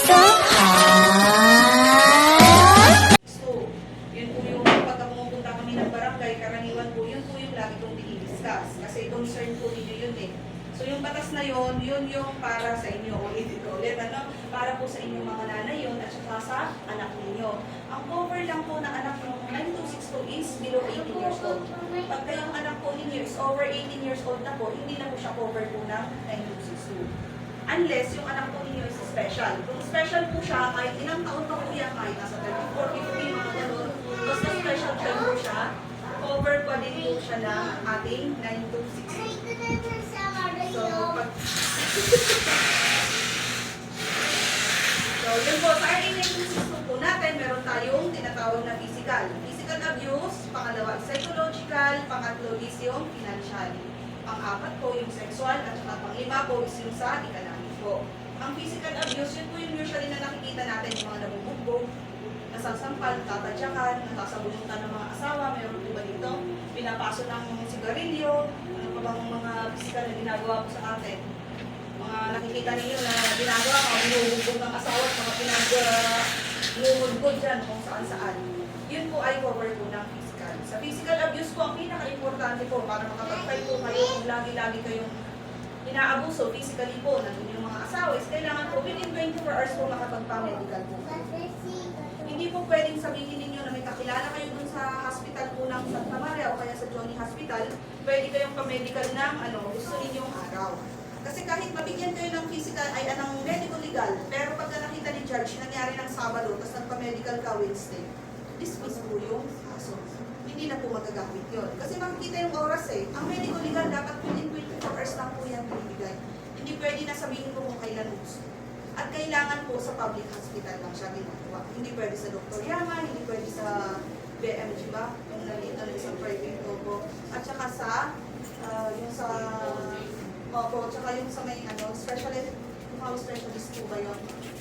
So hot! So, yun po yung pagka pumupunta kami ng barangay, karaniwan po, yun po yung lagi kong dinidiscuss. Kasi concern po ninyo yun eh. So yung batas na yun, yun yung para sa inyo, ulit, ano? Para po sa inyong mga nanay yun at saka sa anak ninyo. Ang cover lang po ng anak ng 9262 is below 18 years old. Pagka yung anak po ninyo is over 18 years old na po, hindi na po siya cover po ng 9262. Unless yung anak po ninyo is special. Kung special po siya, kahit ilang taon pa po yan, kahit nasa 34, 50, mga ganun, basta special child po siya, cover pa din po siya ng ating 9262. So, yun po, sa RA 9262 po natin, meron tayong tinatawag na physical. Physical abuse, pangalawa, psychological, pangatlo is yung financial. Pang-apat po yung sexual, at saka pang-lima po is yung sa economic po. Ang physical abuse, yun po yung usually na nakikita natin, yung mga nabubugbog, nasasampal, tatadyakan, nasasabunutan ng mga asawa, meron po ba dito, pinapaso ng sigarilyo, ano pa bang mga physical na ginagawa po sa atin. Mga nakikita ninyo na ginagawa, mga binubugbog ng asawa at mga pinag-lumudgod dyan kung saan-saan. Yun po ay cover po ng physical. Sa physical abuse po, ang pinaka-importante po para makapag-fight po kayo kung lagi-lagi kayong inaabuso physically po ng inyong mga asawa is kailangan po within 24 hours po makapagpa-medical po. Hindi po pwedeng sabihin ninyo na may kakilala kayo dun sa hospital po ng Santa Maria o kaya sa Johnny Hospital, pwede kayong pa-medical ng gusto ninyong araw. Kasi kahit mabigyan kayo ng physical ay anong medical legal, pero pagka nakita ni Judge, nangyari ng Sabado, tapos nagpa-medical ka Wednesday, dismiss po yung kaso. Hindi na po magagamit yun. Kasi makikita yung oras eh. Ang medical legal dapat within 24 hours lang po yan binibigay. Hindi pwede na sabihin ko kung kailan gusto. At kailangan po sa public hospital lang siya ginagawa. Hindi pwede sa Dr. Yama, hindi pwede sa BMG ba? Yung nalita sa private po. At saka sa, yung sa, tsaka yung sa may specialist, house specialist po ba yun?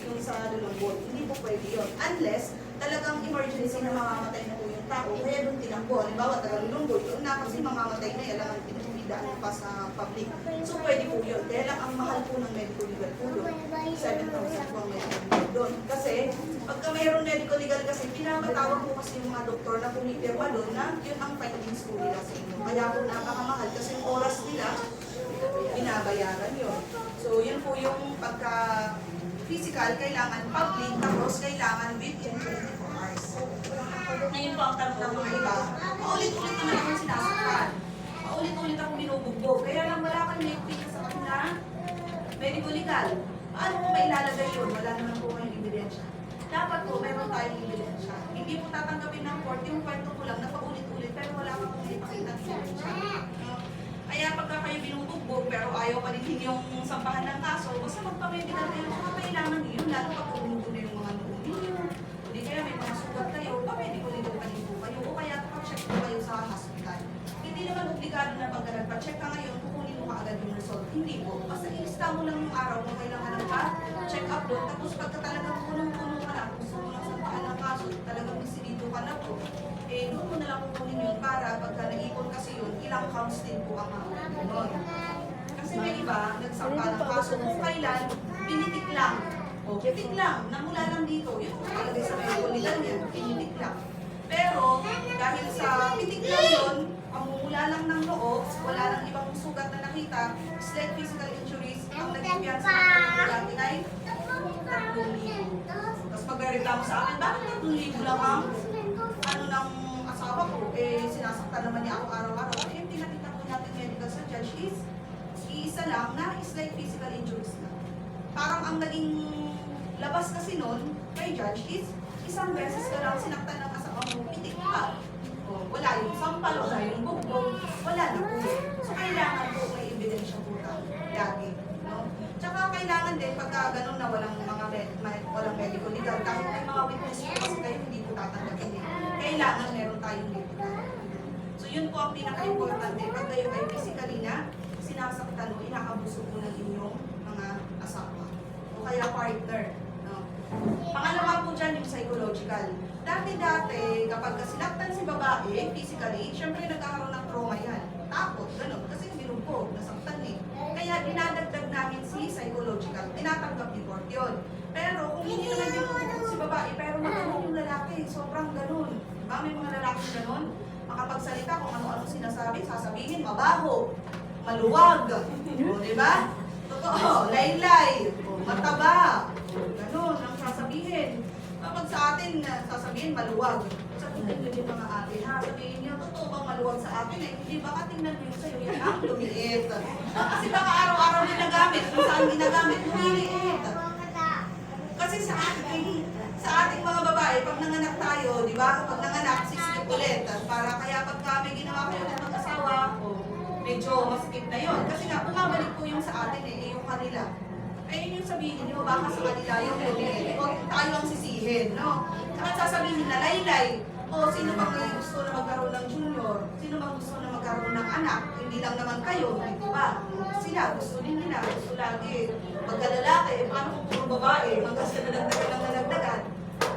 Yung sa lulungbod. Hindi po pwede yun. Unless, talagang emergency na mamamatay na po yung tao, kaya doon tinanggo. Halimbawa, taga-lulungbod, yun na kasi mamamatay na, alam ang pinagpidaan pa sa public. So, pwede po yun. Kaya lang, ang mahal po ng medical legal po doon. 7,000 po ang medical legal doon. Kasi, pagka mayroong medical legal kasi, pinapatawag po kasi yung mga doktor na pumipirma doon na yun ang findings po nila sa inyo. Kaya po napakamahal kasi yung oras nila, binabayaran yun. So, yun po yung pagka physical, kailangan public, tapos kailangan within 24 hours. Ngayon po ang tanong ng mga iba, paulit-ulit naman akong sinasaktan. Paulit-ulit akong binubugbog. Kaya lang wala kang nakikita sa akin na medical legal. Paano po may ilalagay yun? Wala naman po kayong ebidensya. Dapat po, meron tayong ebidensya. Hindi po tatanggapin ng court yung kwento ko lang na paulit-ulit, pero wala pa pong ipakita ng ebidensya. Kaya pagka kayo binubugbog, pero ayaw pa din yung sampahan ng kaso, basta magpa-medical kayo, kailangan yun, lalo pag bumubo na yung mga noon ninyo. Hindi kaya may mga sugat kayo, pa-medical legal pa din po kayo, o kaya pa-check po kayo sa hospital. Hindi naman obligado na pagka nagpa-check ka ngayon, kukunin mo kaagad yung result. Hindi po. Basta ilista mo lang yung araw na kailangan ng check up doon, tapos pagka talagang punong-puno ka na, gusto mo lang sampahan ng kaso, talagang misilito ka na po, eh, doon mo na lang kukunin yun para pagka nag-ipon kasi yun, ilang counts din po ang mga nun. Kasi may iba, nagsampa ng kaso kung kailan, pinitik lang. O, pitik lang, namula lang dito. Yun po talaga sa medical legal yan, pinitik lang. Pero, dahil sa pitik lang yun, pamumula lang ng loob, wala nang ibang sugat na nakita, slight physical injuries, ang naging piyansa ng dati ay 3,000. Tapos pagreklamo sa akin, bakit 3,000 lang ang ng asawa ko, eh sinasaktan naman niya ako araw-araw. Eh, yung pinakita po natin medical sa judge is, isa lang na slight physical injuries na. Parang ang naging labas kasi nun, kay judge is, isang beses ka lang sinaktan ng asawa mo, pitik pa. O, wala yung sampal, wala yung bugbog, wala na po. So, kailangan po may ebidensya po tayo, lagi. No? Tsaka kailangan din, pagka ganun na walang walang medical legal, kahit may mga witness po kasi kayo, hindi po tatanggapin eh. Kailangan meron tayong medical. So, yun po ang pinaka-importante. Pag kayo ay physically na, sinasaktan o inaabuso po ng inyong mga asawa. O kaya partner. No? Pangalawa po dyan yung psychological. Dati-dati, kapag sinaktan si babae, physically, syempre nagkakaroon ng trauma yan. Takot, gano'n. Kasi binugbog, nasaktan eh. Kaya dinadagdag namin si psychological. Tinatanggap ni court yun. Pero kung sobrang ganun. Diba? May mga lalaki ganun, makapagsalita kung ano-ano sinasabi, sasabihin, mabaho, maluwag, o, diba? Totoo, laylay, mataba, ganun ang sasabihin. Kapag sa atin, sasabihin maluwag. Sabihin nyo din mga atin, ha? Sabihin nyo, totoo bang maluwag sa akin? Eh, hindi baka tingnan nyo sa'yo, yan ang lumiit. Kasi baka araw-araw ginagamit, kung saan ginagamit, lumiliit. Kasi sa ating mga babae, pag nanganak tayo, di ba? Kapag nanganak, sisikip ulit. Para kaya pagka may ginawa kayo ng mag-asawa, medyo masikip na yon. Kasi nga, bumabalik po yung sa atin yung kanila. Eh, yun yung sabihin nyo, baka sa kanila yung lumiit. O tayo ang sisihin, no? Saka sasabihin na laylay. O, sino bang may gusto na magkaroon ng junior? Sino bang gusto na magkaroon ng anak? Hindi lang naman kayo, di ba? Sila, gusto din nila, gusto lagi. Pagkalalaki, paano kung puro babae? Hanggang sa nadagdagan ng nadagdagan.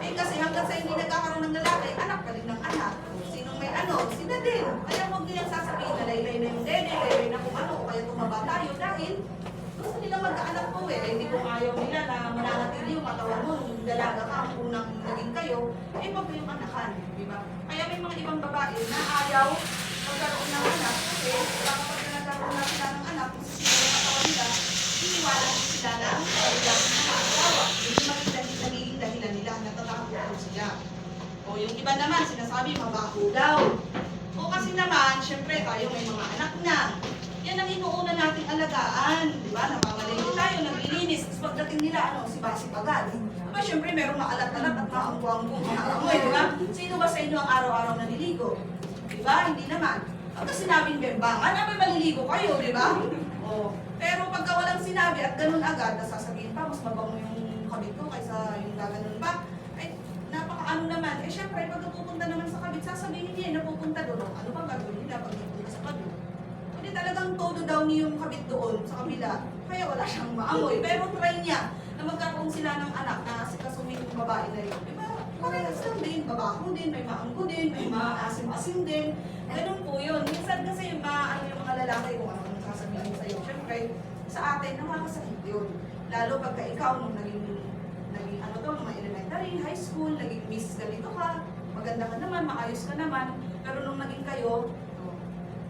Eh, kasi hanggang sa hindi nagkakaroon ng lalaki, anak pa rin ng anak. Sinong may ano, sila din. Kaya huwag nilang sasabihin na laylay na yung dede, laylay na kung ano, o kaya tumaba tayo. Dahil, gusto nilang magkaanak po eh. Hindi kung ayaw nila na mananatili yung katawan mo, nung dalaga ka, kung unang naging kayo, eh wag kayong anakan, di ba? Kaya may mga ibang babae na ayaw magkaroon ng anak kasi kapag nagkaroon na sila ng anak, kung sila yung katawan nila, iniwalan sila ng kailang mga asawa. Hindi magiging dahilan nila, natatakot sila. O yung iba naman, sinasabi, mabaho daw. O kasi naman, syempre tayo may mga anak na. Yan ang inuuna nating alagaan, di ba? Napamalingin tayo, naglilinis. Tapos pagdating nila, si Basi agad. Diba, syempre merong maalat-alat at maangguang-guang maamoy, di ba? Sino ba sa inyo ang araw-araw naliligo? Di ba? Hindi naman. Pagka sinabing bembangan, may maliligo kayo, di ba? O, pero pagka walang sinabi at ganun agad, nasasabihin pa, mas mabango yung kabit ko kaysa yung gaganon pa. Ay, napakaano naman. Eh, syempre, pagka pupunta naman sa kabit, sasabihin niya, napupunta doon. Ano bang gagawin nila pag napunta sa kabit? Talagang todo daw niya yung kabit doon sa kabila. Kaya wala siyang maamoy. Pero try niya na magkakaroon sila ng anak na sikasuhin yung babae na yun. Diba? Parehas lang din. Babaho din, may maanggo din, may maasim-asim din. Ganun po yun. Minsan kasi yung mga lalaki kung ano sasabihin sa'yo. Siyempre, sa atin, nakakasakit yun. Lalo pagka ikaw nung naging mga elementary, high school, naging miss ganito ka, maganda ka naman, maayos ka naman. Pero nung naging kayo,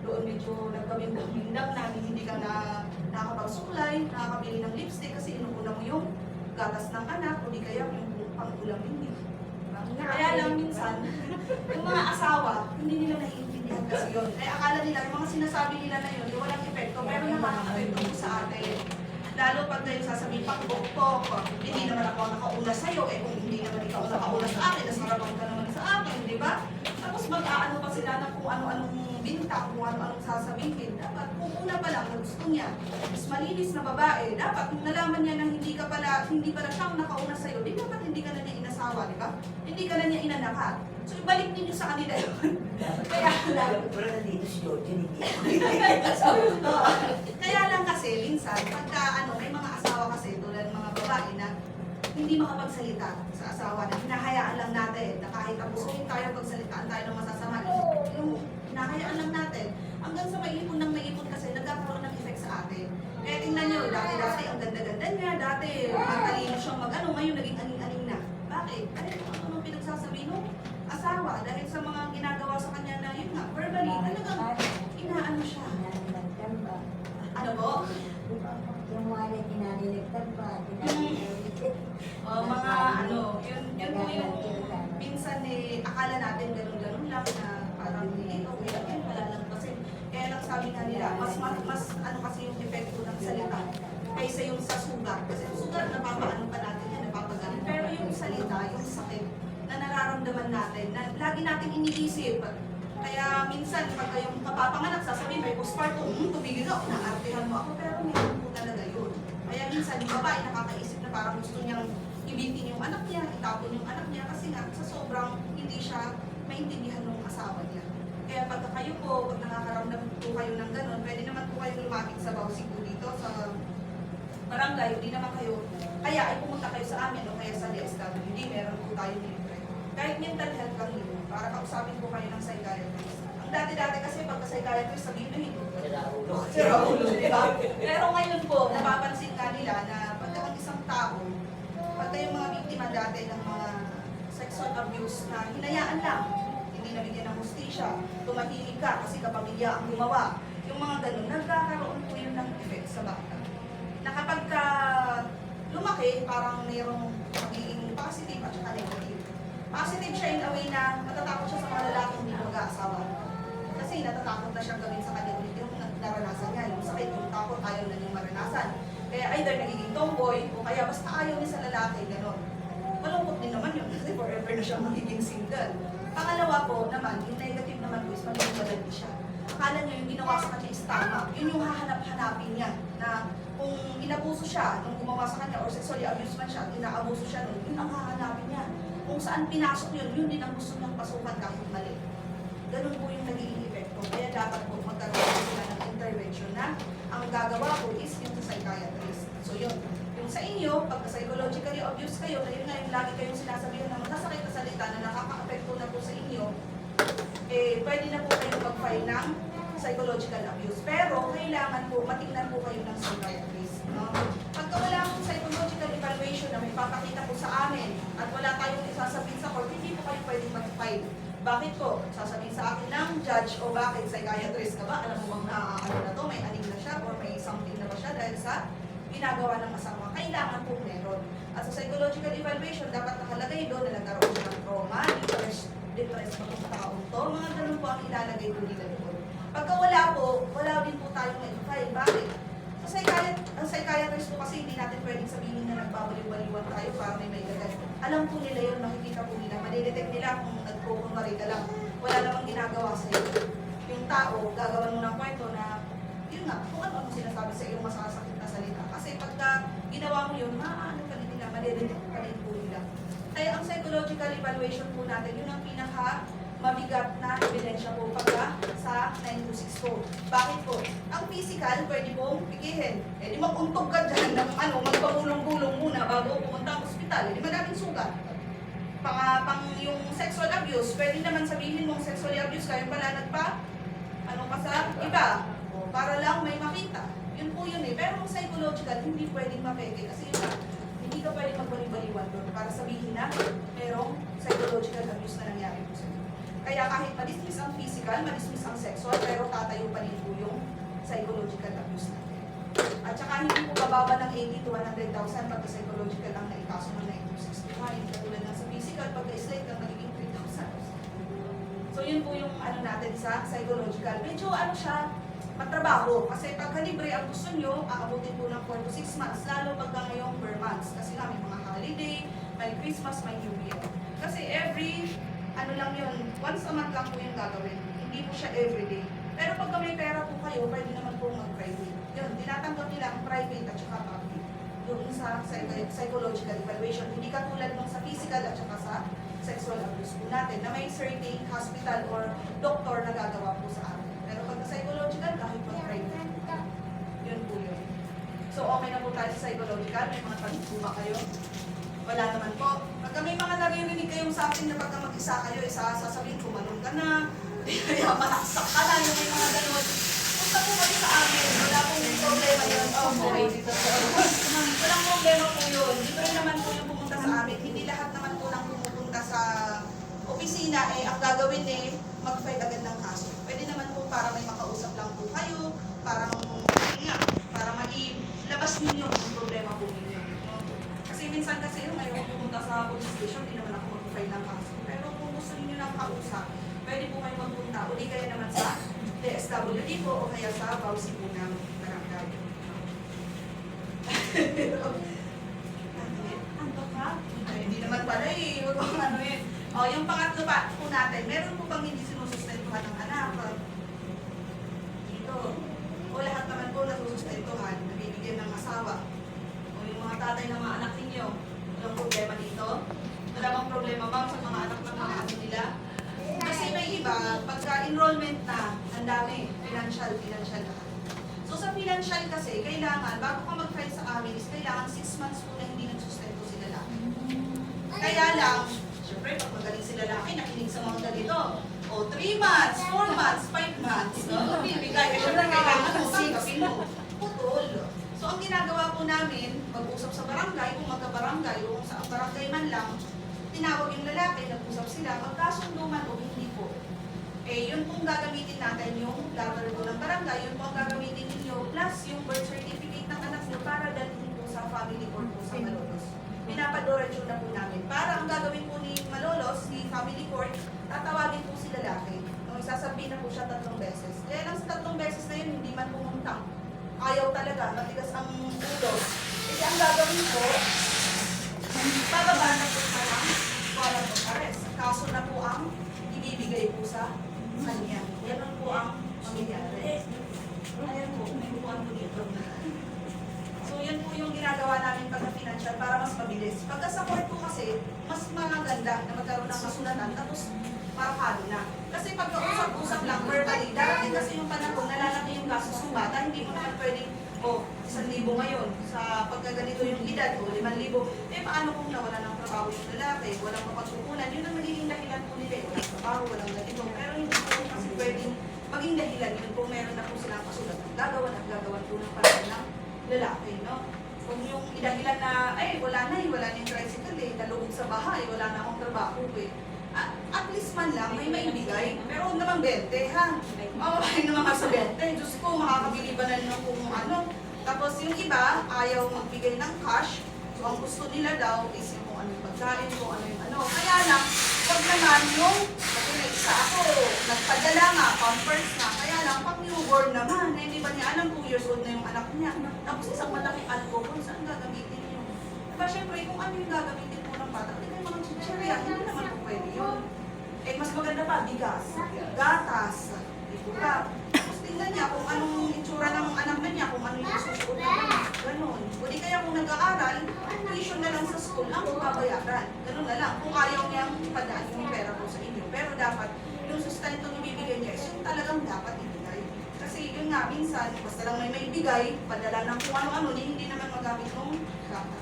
doon medyo nagkabindang na hindi ka na nakakapagsuklay, nakakabili ng lipstick kasi inuuna mo yung gatas ng anak o di kaya yung pang-ulam ninyo. Kaya lang minsan, yung mga asawa, hindi nila naiintindihan kasi yun. Kaya akala nila, yung mga sinasabi nila na yun, walang epekto, pero nakaka-epekto po sa atin. Lalo pag kayo sasabihin, pakbok-pok, hindi naman ako nakauna sa'yo, kung hindi naman ikaw nakauna sa akin, nasarapan ka naman sa akin, di ba? Tapos mag-aano pa sila na kung ano-anong bintang, kung ano-anong sasabihin. Dapat, kung una pa lang na gusto niya, mas malinis na babae, dapat kung nalaman niya na hindi pala siyang nakauna sa'yo, di dapat hindi ka na niya inasawa, di ba? Hindi ka na niya inanakan. So, ibalik ninyo sa kanila yun. Kaya lang. Pero nandito si George, hindi. Kaya lang kasi, minsan, pagka may mga asawa kasi, tulad mga babae na hindi makapagsalita sa asawa, na hinahayaan lang natin, na kahit abusuhin tayo, pagsalitaan tayo ng masasama, yung hinahayaan lang natin, hanggang sa maipon ng maipon kasi, nagkakaroon ng effect sa atin. Kaya tingnan nyo, dati ang ganda-ganda niya, dati matalino siyang ngayon naging aning-aning na. Bakit? Dahil ano pinagsasabi nung asawa, dahil sa mga ginagawa sa kanya na, yun nga, verbally, talagang inaano siya. Ano po? Yung wala kinaniligtan pa, Mga yun po yung minsan akala natin ganun-ganun lang na parang okay lang yan, wala lang kasi. Kaya lang sabi nga nila, mas kasi yung epekto ng salita kaysa yung sa sugat. Kasi yung sugat, napapaano pa natin yan, napapagaling. Pero yung salita, yung sakit na nararamdaman natin, na lagi natin iniisip. Kaya minsan, pag yung kapapanganak, sasabihin, may postpartum, tumigil ako, naartihan mo ako, pero meron po talaga yun. Kaya minsan, yung babae nakakaisip na parang gusto niyang ibitin yung anak niya, itapon yung anak niya, kasi nga, sa sobrang hindi siya maintindihan ng asawa niya. Kaya pagka kayo po, pag nakakaramdam po kayo ng gano'n, pwede naman po kayong lumapit sa Bausi po dito, sa barangay, hindi naman kayo, kaya ay pumunta kayo sa amin o kaya sa DSWD, meron po tayo libre. Kahit mental health lang yun, para kausapin po kayo ng psychiatrist. Ang dati-dati kasi pagka-psychiatrist, sabihin na hindi. Sira ulo, di ba? Pero ngayon po, napapansin ka nila na pagka ang isang tao, pagka yung mga biktima dati ng mga sex sexual abuse na hinayaan lang, hindi nabigyan ng hustisya, tumahimik ka kasi kapamilya ang gumawa, yung mga ganun, nagkakaroon po yun ng effect sa bata. Na kapag ka lumaki, parang mayroong magiging positive at saka negative. Positive siya in a way na matatakot siya sa mga lalaking hindi mag-aasawa. Kasi natatakot na siyang gawin sa kanya ulit yung naranasan niya, yung sakit, yung takot, ayaw na niyang maranasan. Kaya either nagiging tomboy, o kaya basta ayaw niya sa lalaki, gano'n. Malungkot din naman yun kasi forever na siyang magiging single. Pangalawa po naman, yung negative naman po is magiging madali siya. Akala niya yung ginawa sa kanya is tama. Yun yung hahanap-hanapin niya na kung inabuso siya nung gumawa sa kanya or sexually abuse man siya, inaabuso siya nun, yun ang hahanapin niya. Kung saan pinasok yun, yun din ang gusto niyang pasukan kahit mali. Ganun po yung nagiging epekto. Kaya dapat po magkaroon sila ng intervention na ang gagawa po is yung sa psychiatrist. So yun. Yung sa inyo, pag psychologically abused kayo, na yun nga yung lagi kayong sinasabihan na masasakit na salita na nakaka-apekto na po sa inyo, eh, pwede na po kayo mag-file ng psychological abuse. Pero, kailangan po, matingnan po kayo ng psychiatrist. No? Pagka wala akong psychological evaluation na may papakita po sa amin at wala tayong isasabihin sa court, hindi po kayo pwedeng mag-file. Bakit po? Sasabihin sa akin ng judge o bakit psychiatrist ka ba? Alam mo bang ano na to, may aning na siya or may something na ba siya dahil sa ginagawa ng asawa. Kailangan po meron. At sa psychological evaluation, dapat nakalagay doon na nagkaroon siya ng trauma, depressed pa itong taong to. Mga ganun po ang ilalagay po nila doon. Pagka wala po, wala din po tayong may-file. Bakit? Ang psychiatrist po kasi hindi natin pwedeng sabihin na nagbabaliw-baliwan tayo para may lagay. Alam po nila yun, makikita po nila, madidetect nila kung nagkukunwari ka lang. Wala namang ginagawa sa iyo. Yung tao, gagawan mo ng kwento na, yun nga, kung ano sinasabi sa iyong masasakit na salita. Kasi pagka ginawa mo yun, maaano ka rin nila, madidetect ka rin po nila. Kaya ang psychological evaluation po natin, yun ang pinaka mabigat na ebidensya po pagka sa 926 po. Bakit po? Ang physical, pwede pong pigihin. Eh di mag-untog ka dyan ng magpagulong-gulong muna bago pumunta ang ospital. Eh di madaming sugat. Pang yung sexual abuse, pwede naman sabihin mong sexually abuse kayo pala ano pa sa iba. Para lang may makita. Yun po yun eh. Pero ang psychological, hindi pwedeng mapeke. Kasi yun hindi ka pwedeng magbaliw-baliwan doon para sabihin na merong psychological abuse na nangyari po sa inyo. Kaya kahit ma-dismiss ang physical, ma-dismiss ang sexual, pero tatayo pa rin po yung psychological abuse natin. At saka hindi po bababa ng 80 to 100,000 pagka psychological ang naikaso ng 9265. Katulad ng sa physical, pagka-slate ang nagiging 3,000. So yun po yung ano natin sa psychological. Medyo ano siya, matrabaho. Kasi pagka libre ang gusto nyo, aabutin po ng 4 to 6 months. Lalo pagka ngayong per months. Kasi nga may mga holiday, may Christmas, may New Year. Kasi every ano lang yun, once a month lang po yung gagawin. Hindi po siya everyday. Pero pagka may pera po kayo, pwede naman po mag-private. Yun, tinatanggap nila ang private at saka public. Yung sa psychological evaluation. Hindi katulad nung sa physical at saka sa sexual abuse po natin na may certain hospital or doctor na gagawa po sa atin. Pero pagka psychological, kahit mag-private. Yun po yun. So okay na po tayo sa psychological. May mga pagkuha kayo. Wala naman po. Pagka may mga naririnig kayong sa akin na pagka mag-isa kayo, sasabihin, kumalong ka na, kaya malaksak ka na, yung may mga ganun. Punta po kayo sa amin. Wala pong problema yun. Okay, dito po. Walang problema po yun. Dito rin naman po yung pumunta sa amin. Hindi lahat naman po lang pumupunta sa opisina, ang gagawin mag-file agad ng kaso. Pwede naman po para may makausap lang po kayo, para mailabas ninyo ang problema po ninyo. Kasi minsan kasi yung ngayon pumunta sa police station, hindi naman ako mag-file ng kaso. Pero kung gusto niyo ng kausap, pwede po kayo magpunta. Uli kaya naman sa DSWD po o kaya sa Bausi po ng barangay. Ano ka? Hindi naman pala huwag kong ano yun. O, yung pangatlo pa po natin, meron po bang hindi sinusustentuhan ng anak? Dito. O lahat naman po nasusustentuhan, nabibigyan ng asawa. Yung mga tatay ng mga anak ninyo, walang problema dito. Wala bang problema bang sa mga anak ng mga ano nila? Kasi may iba, pagka-enrollment na, ang dami, financial na. So sa financial kasi, kailangan, bago ka mag-file sa amin, is kailangan 6 months po na hindi nagsustento sila lang. Kaya lang, syempre, pag magaling sila laki, nakinig sa mga ganito. O, 3 months, 4 months, 5 months, no? Bibigay, syempre, kailangan mo, tanggapin mo. Putol. So, ang ginagawa po namin, mag-usap sa barangay, kung magka-barangay, o sa barangay man lang, tinawag yung lalaki, nag-usap sila, magkasundo man o hindi po. Eh, yun pong gagamitin natin, yung letter po ng barangay, yun po ang gagamitin ninyo, plus yung birth certificate ng anak nyo para dalhin po sa family court po sa Malolos. Pinapadoretso na po namin. Para ang gagawin po ni Malolos, ni family court, tatawagin po si lalaki. No, isasabihin na po siya 3 beses. Kaya lang sa 3 beses na yun, hindi man pumunta. Ayaw talaga, matigas ang ulo. Kasi ang gagawin po, bababa na po siya ng warrant of arrest. Kaso na po ang ibibigay po sa kanya. Yan po ang mangyayari. Ayan po, may bukuan po dito. So yan po yung ginagawa namin pagka financial para mas mabilis. Pagka sa court po kasi, mas maganda na magkaroon ng kasulatan tapos markado na. Kasi pagka usap-usap lang, verbally, darating kasi yung panahon, nalalaki yung gastos ng bata, hindi mo naman pwedeng, 1,000 ngayon, sa pagkaganito yung edad, 5,000, eh paano kung nawala ng trabaho yung lalaki, walang mapagkukunan, yun ang magiging dahilan po nila, walang trabaho, walang ganito. Pero hindi po kasi pwedeng maging dahilan, yun po meron na po silang kasulatan. Gagawan at gagawan po ng parang ng lalaki, no? Kung yung idahilan na, wala na yung tricycle nalugod sa bahay, wala na akong trabaho at least man lang may maibigay. Pero huwag naman 20, ha? Ay naman sa 20. Diyos ko, makakabili ba na nyo kung ano? Tapos yung iba, ayaw magbigay ng cash. So ang gusto nila daw is yung kung ano yung pagkain, kung ano yung ano. Kaya lang, huwag naman yung, kasi may isa ako, nagpadala nga, pampers na. Kaya lang, pang newborn naman, hindi ba niya alam 2 years old na yung anak niya. Tapos isang malaking alcohol, saan gagamitin yun? Diba, syempre, kung ano yung gagamitin po ng bata, hindi kayo mga chichirya, hindi naman po pwede yun. Eh, mas maganda pa, bigas, gatas, ito ka. Tapos tingnan niya kung anong itsura ng anak na niya, kung ano yung susuot na niya. Ganon. O di kaya kung nag-aaral, tuition na lang sa school, ang babayaran. Ganon na lang. Kung ayaw niyang ipadaan yung pera po sa inyo. Pero dapat, yung sustento na ibibigay niya, yun talagang dapat ibigay. Kasi yun nga, minsan, basta lang may maibigay, padala ng kung ano-ano, hindi naman magamit ng gata.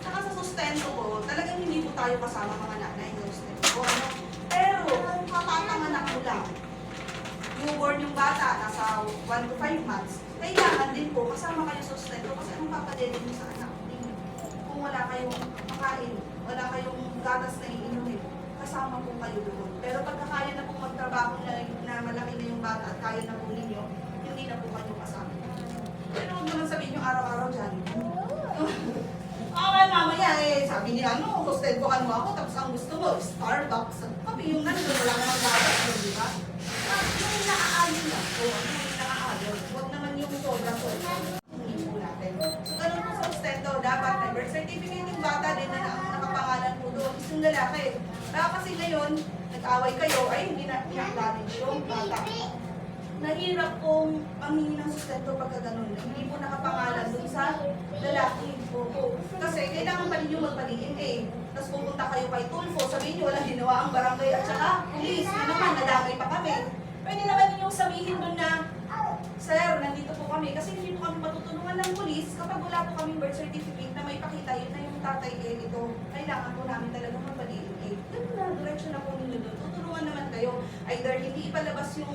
Saka sa sustento ko, talagang hindi po tayo kasama mga nanay sa sustento ko. Ano? Pero kung kapapanganak mo lang, newborn yung bata, nasa 1 to 5 months, kailangan din po kasama kayo sa sustento kasi anong papadedin mo sa anak ninyo? Kung wala kayong makain, wala kayong gatas na iinumin, kasama po kayo doon. Pero pagka kaya na pong magtrabaho na malaki na yung bata at kaya na po ninyo, hindi na po kayo kasama. Pero huwag naman sabihin yung araw-araw dyan. Mamaya sabi niya, sustentuhan mo ako, tapos ang gusto mo, Starbucks. Sabi yung nandun, wala namang gatas yun, di ba? Yung naaayon lang po, yung naaayon. Huwag naman yung sobra-sobra. Hindi po natin. So, ganun po sa sustento, dapat may birth certificate yung bata din na nakapangalan po doon. Is yung lalaki. Baka kasi ngayon, nag-away kayo, ay hindi na i-acknowledge yung bata. Nahirap pong panghingi ng sustento pagka ganun. Hindi po nakapangalan dun sa lalaki. Opo. Kasi kailangan pa ninyo magpalingin Tapos pupunta kayo kay Tulfo, sabihin nyo walang ginawa ang barangay at saka police. Yun naman, nadamay pa kami. Pwede naman ninyong sabihin dun na, Sir, nandito po kami. Kasi hindi po kami matutulungan ng police kapag wala po kaming birth certificate na may pakita yun na yung tatay ito. Kailangan po namin talagang magpalingin. Yun na, diretso na po ninyo dun. Tutulungan naman kayo. Either hindi ipalabas yung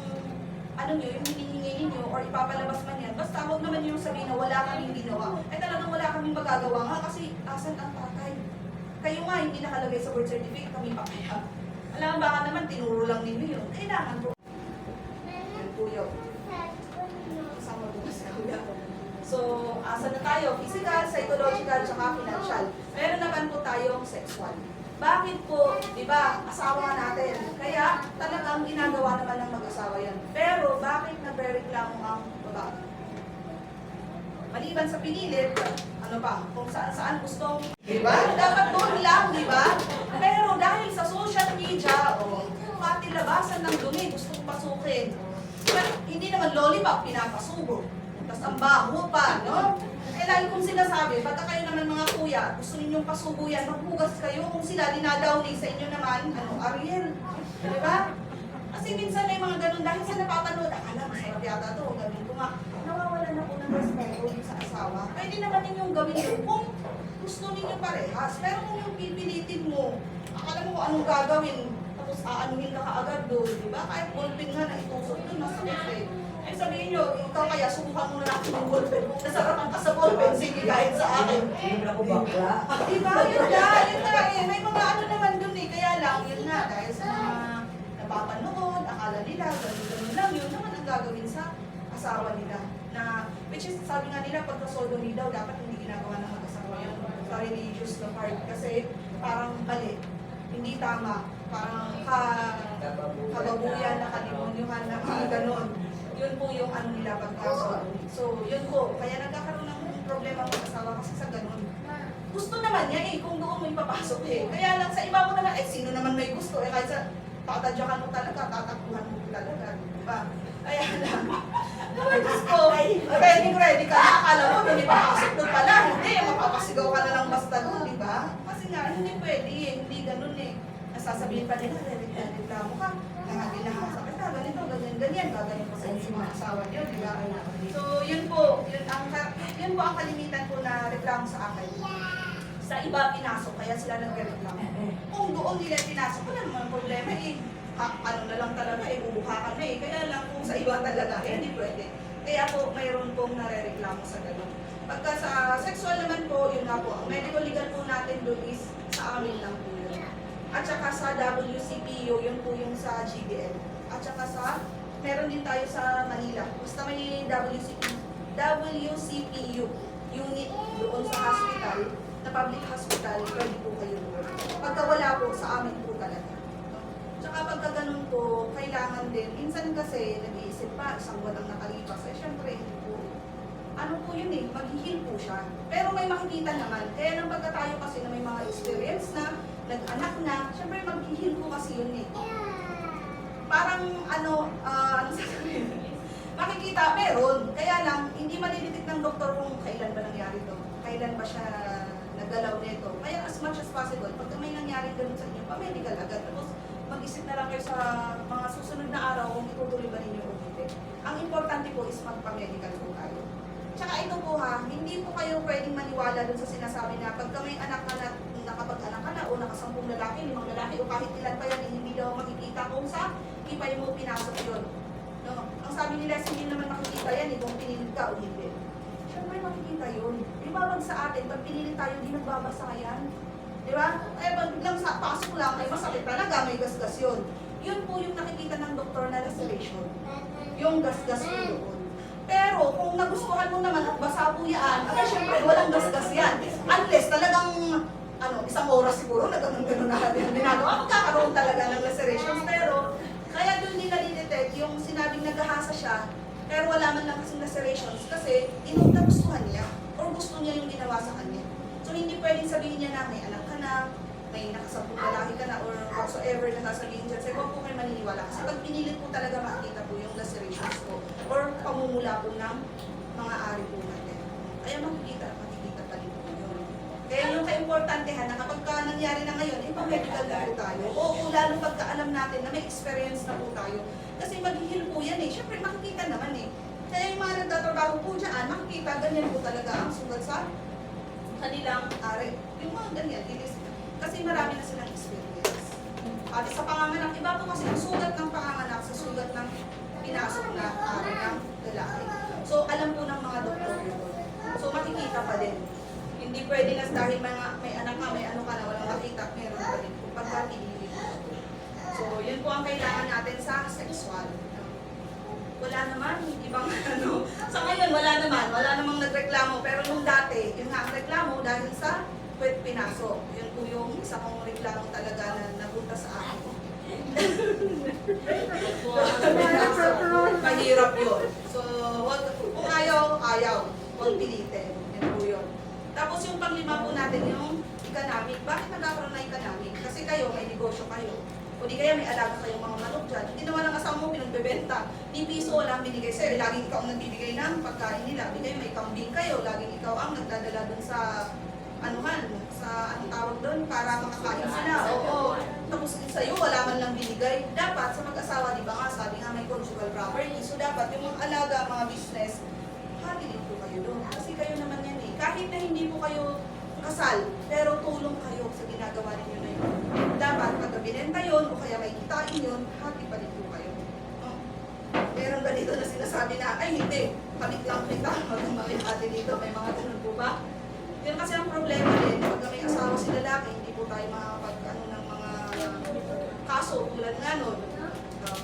yung hinihingi ninyo or ipapalabas man yan, basta huwag naman yung sabihin na wala kaming ginawa. Talagang wala kaming magagawa nga kasi asan ang tatay? Kayo nga hindi nakalagay sa birth certificate, kami pa kaya. Alam, baka naman tinuro lang ninyo yun. Kailangan po. Yan po yun. Kasama po kasi kuya. So, asan na tayo? Physical, psychological, tsaka financial. Meron naman po tayong sexual. Bakit po, di ba, asawa natin? Kaya talagang ginagawa naman ng mag-asawa yan. Pero bakit nagre-reklamo ang babae? Maliban sa pinilit, ano pa, kung saan gustong, di ba? Dapat doon lang, di ba? Pero dahil sa social media, pati labasan ng dumi, gustong pasukin. But, hindi naman lollipop, pinapasubo. Tapos ang baho pa, no? Lagi kong sinasabi, pagka kayo naman mga kuya, gusto ninyong pasubo yan, maghugas kayo. Kung sila dinadowning sa inyo naman, Ariel. Di ba? Kasi minsan may mga ganun, dahil sa napapanood, akala, masarap yata ito, gawin ko nga. Nawawala na po ng respeto sa asawa. Pwede naman ninyong gawin yun kung gusto ninyo parehas. Pero kung yung pipilitin mo, akala mo kung anong gagawin, tapos aanuhin ka kaagad doon, di ba? Kahit ballpen nga na itusok doon, masakit sabihin nyo, ikaw kaya subukan mo na natin yung ballpen. Kung nasarapan ka sa ballpen, sige kahit sa akin. Hindi ako bakla. Diba? Yun na. May mga ano naman nila. Na, which is, sabi nga nila, pagka sodomy daw, dapat hindi ginagawa ng mag-asawa yun sa religious na part. Kasi parang mali, hindi tama. Parang kababuyan, nakalimunyuhan, na mga ganon. Yun po yung ano nila pagka-sodomy. So, yun po. Kaya nagkakaroon ng problema ng asawa kasi sa ganon. Gusto naman niya eh, kung doon mo ipapasok eh. Kaya lang sa iba mo naman, eh sino naman may gusto eh, kahit sa tatadyakan mo talaga, tatakbuhan mo talaga, diba? Kaya lang, naman gusto, ready ka na, akala mo, hindi papasok doon pala, hindi, mapapasigaw ka na lang basta doon, diba? Kasi nga, hindi pwede eh, hindi ganun eh. Nasasabihin pa nila, reklamo ka, sakit ka, ganito, ganyan, gagaling pa sa inyo mga asawa niyo, diba? So, yun po ang kalimitan po na reklamo sa akin. Sa iba pinasok, kaya sila nagreklamo. Kung doon nila pinasok, wala naman problema eh. Ano na lang talaga eh, bubuka ka na eh. Kaya lang kung sa iba talaga, eh, hindi pwede. Kaya po, mayroon pong nare-reklamo sa gano'n. Pagka sa sexual naman po, yun nga po, ang medical legal po natin doon is sa amin lang po yun. At saka sa WCPU, yun po yung sa GBL. At saka sa, meron din tayo sa Manila. Basta may WCPU unit doon sa hospital, na public hospital, pwede po kayo doon. Pagka wala po, sa amin po talaga. Tsaka pagka ganun po, kailangan din, minsan kasi nag-iisip pa, isang buwan ang nakalipas, eh syempre, hindi po, ano po yun eh, maghihil po siya. Pero may makikita naman, kaya nang pagka tayo kasi na may mga experience na, nag-anak na, syempre maghihil po kasi yun eh. Parang ano sasabihin? Makikita, meron. Kaya lang, hindi malilitik ng doktor kung kailan ba nangyari to. Kailan ba siya naggalaw nito. Kaya as much as possible, pag may nangyari ganun sa inyo, pa-medical agad. Tapos mag-isip na lang kayo sa mga susunod na araw kung itutuloy ba ninyo o hindi. Ang importante po is magpa-medical po tayo. Tsaka ito po ha, hindi po kayo pwedeng maniwala dun sa sinasabi na pagka may anak ka na, nakapag-anak ka na, o nakasampung lalaki, 5 lalaki, o kahit ilan pa yan, hindi daw makikita kung sa ipay mo pinasok yun. No? Ang sabi nila, hindi naman makikita yan, kung pinilit ka o hindi. Siyempre makikita yun. Ibabag sa atin, pag pinilit tayo, hindi nagbabasa yan. Di ba? Eh, pag biglang sa pasok lang, may masakit talaga, may gasgas yun. Yun po yung nakikita ng doktor na laceration. Yung gasgas po doon. Pero kung nagustuhan mo naman at basa po yan, ay syempre walang gasgas yan. Unless talagang isang oras siguro na ganun-ganun na ginagawa, magkakaroon talaga ng lacerations. Pero kaya doon nila detect yung sinabing naghahasa siya, pero wala man lang kasing lacerations kasi nagustuhan niya or gusto niya yung ginawa sa kanya. So hindi pwedeng sabihin niya na may anak ka na, may nakasampung lalaki ka na, or whatsoever na sasabihin dyan. So huwag po kayo maniniwala. Kasi pag pinilit po talaga makikita po yung lacerations po or pamumula po ng mga ari po natin. Kaya makikita pa rin po yun. Kaya yung ka-importantehan na kapag nangyari na ngayon, ipag-medical na po tayo. O lalo pagka alam natin na may experience na po tayo. Kasi maghihil po yan eh. Siyempre makikita naman eh. Kaya yung mga nagtatrabaho po dyan, makikita ganyan po talaga ang sugat sa kanilang ari. Yung mga ganyan, kasi marami na silang experience. At sa panganganak, iba po kasi ang sugat ng panganganak sa sugat ng pinasok na ari ng lalaki. So alam po ng mga doktor yun. So makikita pa din. Hindi pwede na dahil may anak ka, may ano ka na, walang makita, meron pa rin po. Pagka pinili mo. So yun po ang kailangan natin sa sexual. Wala naman, ibang Sa ngayon, wala namang nagreklamo. Pero nung dati, yun nga ang reklamo dahil sa puwet pinasok. Yun po yung isa kong reklamo talaga na napunta sa akin. Mahirap yun. So, kung ayaw. Huwag pilitin. Yun po yun. Tapos yung panglima po natin yung economic. Bakit nagkakaroon na economic? Kasi kayo, may negosyo kayo. O di kaya may alaga kayong mga manok dyan. Hindi naman ang asawa mo pinagbebenta. Ni piso walang binigay sa'yo. Laging ikaw ang nagbibigay ng pagkain nila. Bigay may kambing kayo. Laging ikaw ang nagdadala dun sa anong tawag doon para makakain sila. Oo. Tapos sa'yo wala man lang binigay. Dapat sa mag-asawa, di ba nga, sabi nga may conjugal property. So dapat yung mga alaga, mga business, hati din po kayo doon. Kasi kayo naman yan eh. Kahit na hindi po kayo kasal, pero tulong kayo sa ginagawa ninyo na yun. Dapat pag binenta yun, o kaya may kitain yun, hati pa rin po kayo. Meron ba dito na sinasabi na, ay hindi, palit lang kita, may hati dito, may mga ganun po ba? Yun kasi ang problema din, pag may asawa si lalaki, hindi po tayo makapag ng mga kaso tulad nga nun,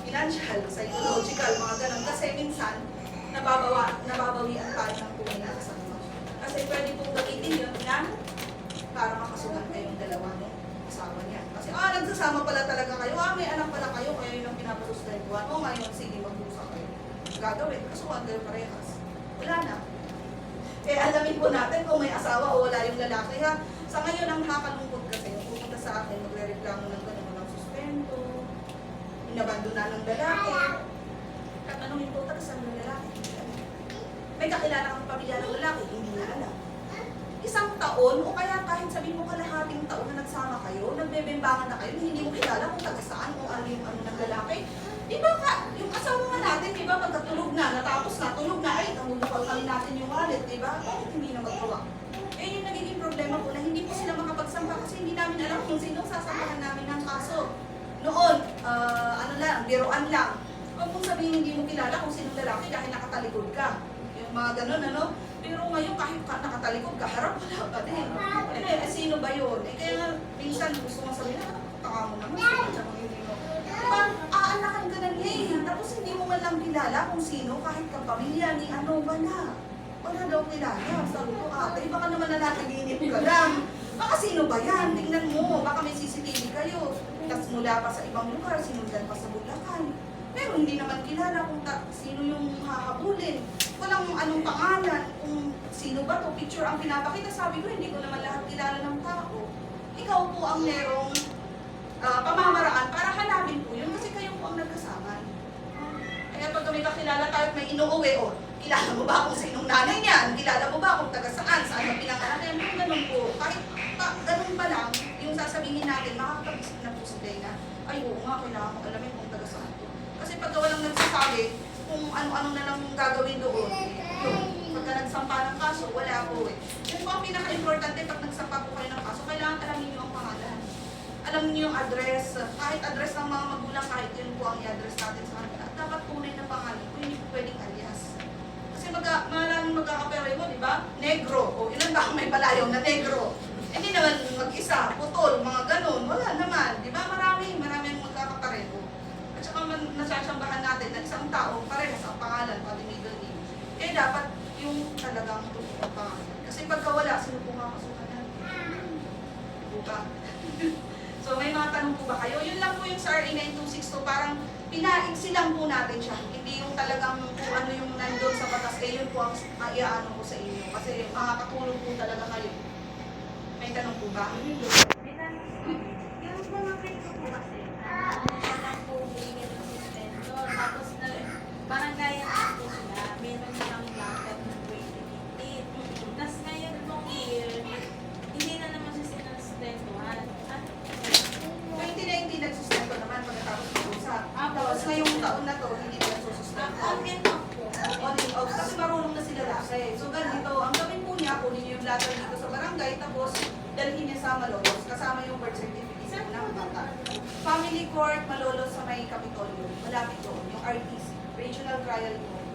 financial, psychological, mga ganun. Kasi minsan, nababawian tayo ng tunay na kasama. Kasi pwede pong gamitin yun na para makasuhan kayong dalawa ng asawa niya. Kasi, nagsasama pala talaga kayo, may anak pala kayo, kaya yun ang pinapasustentuhan. O ngayon, sige, mag-usap kayo. Gagawin, kasuhan kayo parehas. Wala na. Kaya alamin po natin kung may asawa o wala yung lalaki, ha? Sa ngayon, ang nakakalungkot kasi, pupunta sa akin, magre-reklamo ng ganun, walang sustento, inabandona ng lalaki. Tatanungin po, taga saan ng lalaki? Hindi alam. May kakilala kang pamilya ng lalaki, hindi na alam. Isang taon, o kaya kahit sabihin mo kalahating taon na nagsama kayo, nagbebembangan na kayo, hindi mo kilala kung taga saan o ano yung ano ng lalaki. Di ba ka, yung asawa nga natin, di ba, pagkatulog na, natapos na, tulog na, ay, namulukal kami natin yung wallet, di ba? Bakit hindi na magawa? Eh, yung nagiging problema po na hindi po sila makapagsampa kasi hindi namin alam kung sino sasampahan namin ng kaso. Noon, ano lang, biruan lang. Huwag mong sabihin hindi mo kilala kung sinong lalaki dahil nakatalikod ka. Yung mga ganun, ano? Pero ngayon, kahit nakatalikod ka, harap wala ka din. Sino ba yun? Kaya minsan gusto mong sabihin, taka mo naman, diba, aanakan ka na niya tapos hindi mo man lang kilala kung sino, kahit kapamilya ni ano, wala daw kilala. Sabi ko, ate, baka naman nananaginip ka lang. Baka sino ba yan? Tingnan mo, baka may CCTV kayo. Tapos mula pa sa ibang lugar, sinundan pa sa Bulacan. Pero hindi naman kilala kung sino yung hahabulin. Walang anong pangalan, kung sino ba to, picture ang pinapakita. Sabi ko, hindi ko naman lahat kilala ng tao. Ikaw po ang merong pamamaraan para hanapin po yun kasi kayo po ang nagkasama. Kaya pag may kakilala tayo at may inuuwi, kilala mo ba kung sinong nanay niyan? Kilala mo ba kung taga saan? Saan ang pinangalan niyan? Yung ganun po. Kahit ganun pa lang, yung sasabihin natin, makakapag-isip na po si Dana, ay oo nga, kailangan mo alamin kung taga saan to. Kasi pag walang nagsasabi, kung ano-ano na lang gagawin doon, yun. Pagka nagsampa ng kaso, wala po eh. Yun po ang pinaka-importante pag nagsampa po kayo ng kaso, kailangan alamin niyo ang pangalan. Alam niyo yung address, kahit address ng mga magulang, kahit yun po ang i-address natin sa kanila, dapat tunay na pangalan po, hindi po pwedeng alias. Kasi maraming magkakapere mo, di ba? Negro, o ilan ba may palayong na negro? Hindi naman mag-isa, putol, mga ganun, wala naman, di ba? Marami ang magkakapareho. At saka nasasambahan natin na isang tao, parehas ang pangalan, pati middle name. Kaya dapat yung talagang tutok pangalan. Kasi pagka wala, sino po makakasuhan natin? Diba? So may mga tanong po ba kayo? Yun lang po yung sa RA 9262, parang pinaigsi lang po natin siya. Hindi yung talagang kung ano yung nandun sa batas, yun po ang iaano ko sa inyo. Kasi makakatulong po talaga kayo. May tanong po ba? May tanong po. Yung mga ganito po kasi, parang po humingi ng sustento, tapos na parang gaya na po sila, meron silang laptop ng 2015. Tapos ngayon pong year, hindi na naman siya sinustentuhan. Ano po? 2019 nagsustento naman pagkatapos mag-usap. Tapos ngayong taon na to, hindi na nagsusustento. On and off po. On and off. Kasi marunong na sila lalaki. So ganito, ang gawin po niya, kunin niyo yung letter dito sa barangay, tapos dalhin niya sa Malolos, kasama yung birth certificate ng bata. Family Court, Malolos sa may Kapitolyo. Malapit doon, yung RTC, Regional Trial Court.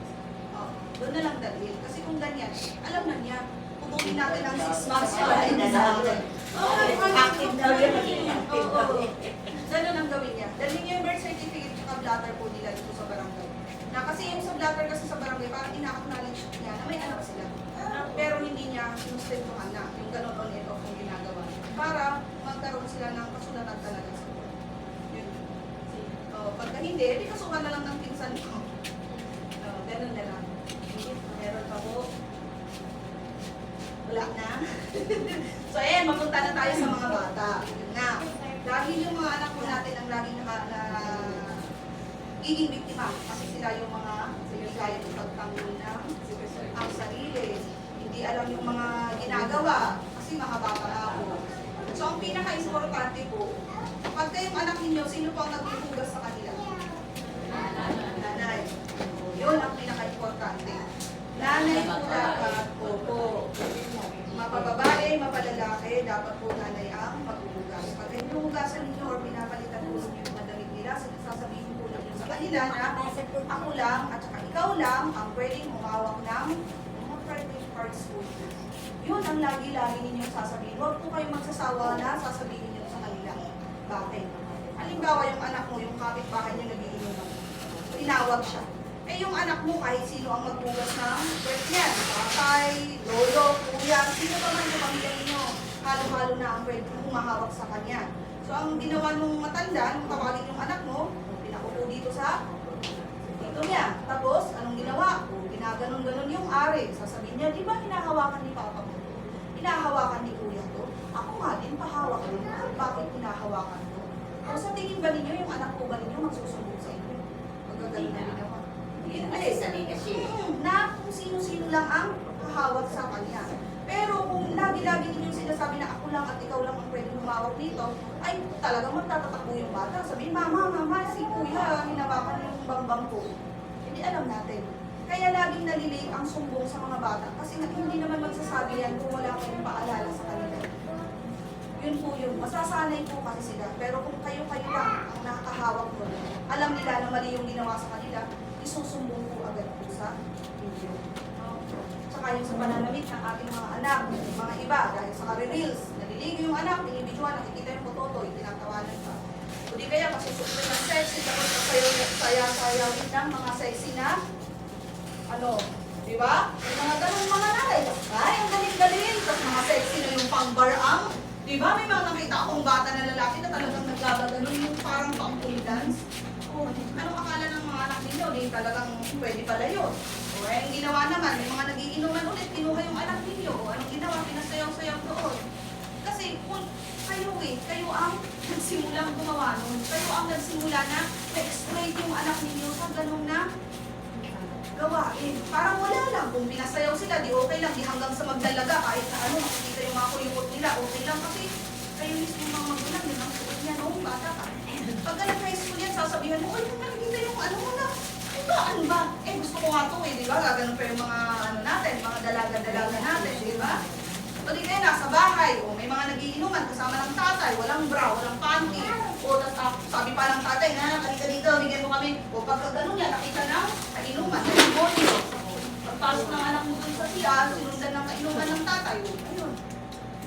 Doon na lang dalhin. Kasi kung ganyan, alam na niya, pupunin natin ang 6 months para hindi sa atin. Active daw yun. Active daw yun. Ganun ang gawin niya. Dalhin niya yung birth certificate at blatter po nila dito sa barangay. Kasi yung sa blatter kasi sa barangay, parang ina-acknowledge niya na may anak sila. Pero hindi niya sinustentuhan na yung ganun on and off yung ginagawa. Para magkaroon sila ng kasulatan talaga sa court. Yun. Pagka hindi, di kasuhan na lang ng pinsan ko. Ganun na lang. Meron pa po. Wala na. So ayan, mapunta na tayo sa mga bata. Yun na. Dahil yung mga anak po natin ang laging giging biktima. Kasi sila yung mga hindi kaya ipagtanggol ng ang sarili. Hindi alam yung mga ginagawa. Kasi mga bata na ako. So ang pinaka-importante po, pag kayong anak ninyo, sino po ang naghuhugas sa kanila? Nanay. Yun ang pinaka-importante. Nanay po dapat, opo. Mapababae, mapalalaki, dapat po nanay ang maghuhugas. Pag hinuhugasan ninyo or pinapalitan po ninyo yung madamig nila, sasabihin po ninyo sa kanila na ako lang at saka ikaw lang ang pwedeng humawak ng mga private parts po. Yun ang lagi-lagi ninyong sasabihin. Huwag po kayong magsasawa na sasabihin niyo sa kanila. Bakit? Halimbawa yung anak mo, yung kapitbahay niya nagiinom. Tinawag siya. Eh yung anak mo, kahit sino ang magbugas ng bread niyan, tatay, lolo, kuya, sino pa man yung pamilya ninyo, halo-halo na ang bread kung humahawak sa kanya. So ang ginawa nung matanda, nung tawagin yung anak mo, pinakupo dito sa dito niya. Tapos, anong ginawa? Ginaganon-ganon yung ari. Sasabihin niya, di ba hinahawakan ni papa mo? Hinahawakan ni kuya to? Ako nga din, pahawak ko. Bakit hinahawakan to? O sa tingin ba ninyo, yung anak ko ba ninyo magsusunod sa inyo? Magagaling na ginawa. Kasi sanay kasi. Na kung sino-sino lang ang hahawak sa kanya. Pero kung lagi-lagi ninyong sinasabi na ako lang at ikaw lang ang pwedeng humawak dito, ay talagang magtatatakbo yung bata. Sabihin, mama, si kuya, hinawakan yung bambang ko. Hindi alam natin. Kaya laging nalilate ang sumbong sa mga bata kasi hindi naman magsasabi yan kung wala kayong paalala sa kanila. Yun po yun. Masasanay po kasi sila. Pero kung kayo-kayo lang ang nakakahawak mo, alam nila na mali yung ginawa sa kanila, isusumbong po agad po sa video. Tsaka yung sa pananamit ng ating mga anak, mga iba, dahil sa reels, naliligo yung anak, binibidyoan, nakikita yung pototoy, tinatawanan pa. O di kaya masusukli ng sexy, tapos sayawin ng mga sexy na, di ba? Yung mga ganun mga nanay, ay, ang galing-galing, tapos mga sexy na yung pang-bar-ang, di ba? May mga nakita akong bata na lalaki na talagang nagbabaganon yung parang pang-pool dance. O, anong akala ng mga anak ninyo? Di talagang pwede pala yun. O, eh, ang ginawa naman, may mga nagiinuman ulit, kinuha yung anak ninyo. O, anong ginawa? Pinasayaw-sayaw doon. Kasi, kung kayo ang nagsimulang gumawa nun. Kayo ang nagsimula na na-exploit yung anak ninyo sa ganun na gawain. Parang wala lang. Kung pinasayaw sila, di okay lang. Di hanggang sa magdalaga, kahit na makikita yung mga kuripot nila, okay lang kasi kayo mismo mga magulang, yun ang suot niya noong bata ka. Pagka nag-high school yan, sasabihan mo, ay, kung nakikita yung mo na, ano ba? Eh, gusto ko nga ito di ba? Gaganon pa yung mga natin, mga dalaga-dalaga natin, di ba? O di kaya nasa bahay, o may mga nagiinuman kasama ng tatay, walang bra, walang panty. O sabi pa ng tatay, halika dito, bigyan mo kami. O pagka ganun yan, nakita ng kainuman, ng demonyo. Pagpasok ng anak mo dun sa siya, sinundan ng kainuman ng tatay. O, ayun.